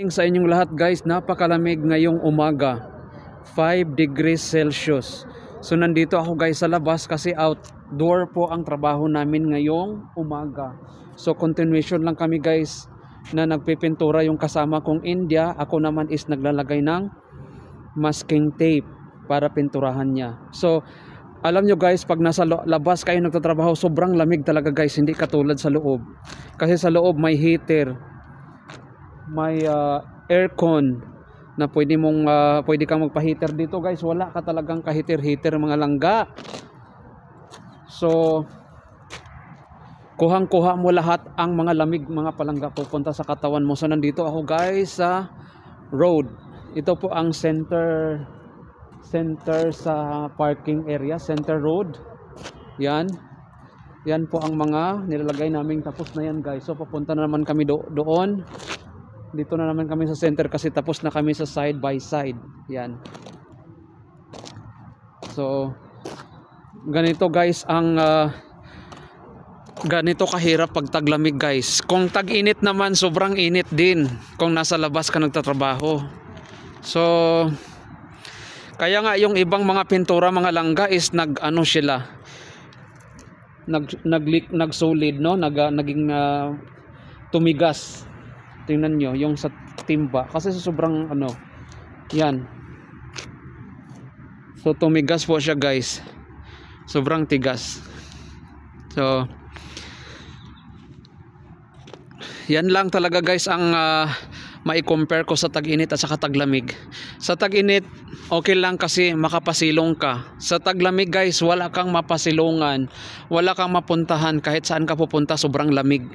Sa inyong lahat guys, napakalamig ngayong umaga, 5 degrees Celsius. So nandito ako guys sa labas kasi outdoor po ang trabaho namin ngayong umaga. So continuation lang kami guys na nagpipintura, yung kasama kong India. Ako naman is naglalagay ng masking tape para pinturahan niya. So alam nyo guys, pag nasa labas kayo nagtatrabaho, sobrang lamig talaga guys, hindi katulad sa loob. Kasi sa loob may heater, may aircon na pwede kang magpa-heater. Dito guys, wala ka talagang ka-heater mga langga. So kuhang-kuha mo lahat ang mga lamig, mga palangga pupunta sa katawan mo. So nandito ako guys sa road. Ito po ang center sa parking area, center road. Yan po ang mga nilalagay naming, tapos na yan guys. So papunta na naman kami doon. Dito na naman kami sa center kasi tapos na kami sa side by side. Yan. So ganito guys ang ganito kahirap pag taglamig guys. Kung tag-init naman, sobrang init din kung nasa labas ka nagtatrabaho. So kaya nga yung ibang mga pintura, mga langga is nagsolid, no? Naging tumigas. Tingnan nyo yung sa timba kasi sobrang yan. So tumigas po siya guys, sobrang tigas. So yan lang talaga guys ang mai-compare ko sa tag-init at saka taglamig. Sa tag-init okay lang kasi makapasilong ka. Sa taglamig guys, wala kang mapasilungan, wala kang mapuntahan, kahit saan ka pupunta sobrang lamig.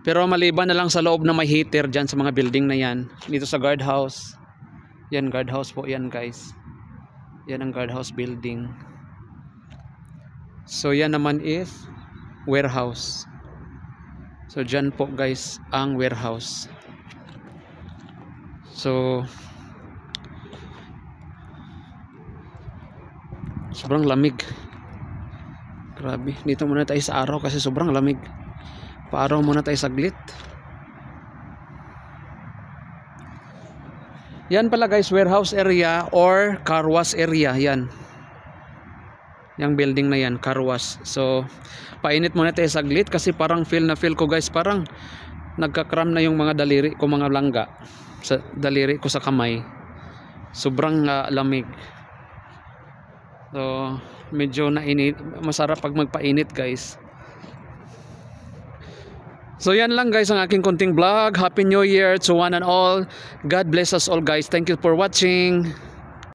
Pero maliban na lang sa loob na may heater dyan sa mga building na yan. Dito sa guardhouse. Yan, guardhouse po yan guys. Yan ang guardhouse building. So yan naman is warehouse. So dyan po guys ang warehouse. So sobrang lamig. Grabe. Dito muna tayo sa araw kasi sobrang lamig. Paaraw muna tayo saglit. Yan pala guys, warehouse area or car wash area. Yan. Yung building na yan, car wash. So painit muna tayo saglit kasi parang feel ko guys, parang nagkakram na yung mga daliri ko, mga langga sa daliri ko sa kamay. Sobrang lamig. So medyo nainit. Masarap pag magpainit guys. So yan lang guys ang aking konting vlog. Happy New Year to one and all. God bless us all guys. Thank you for watching.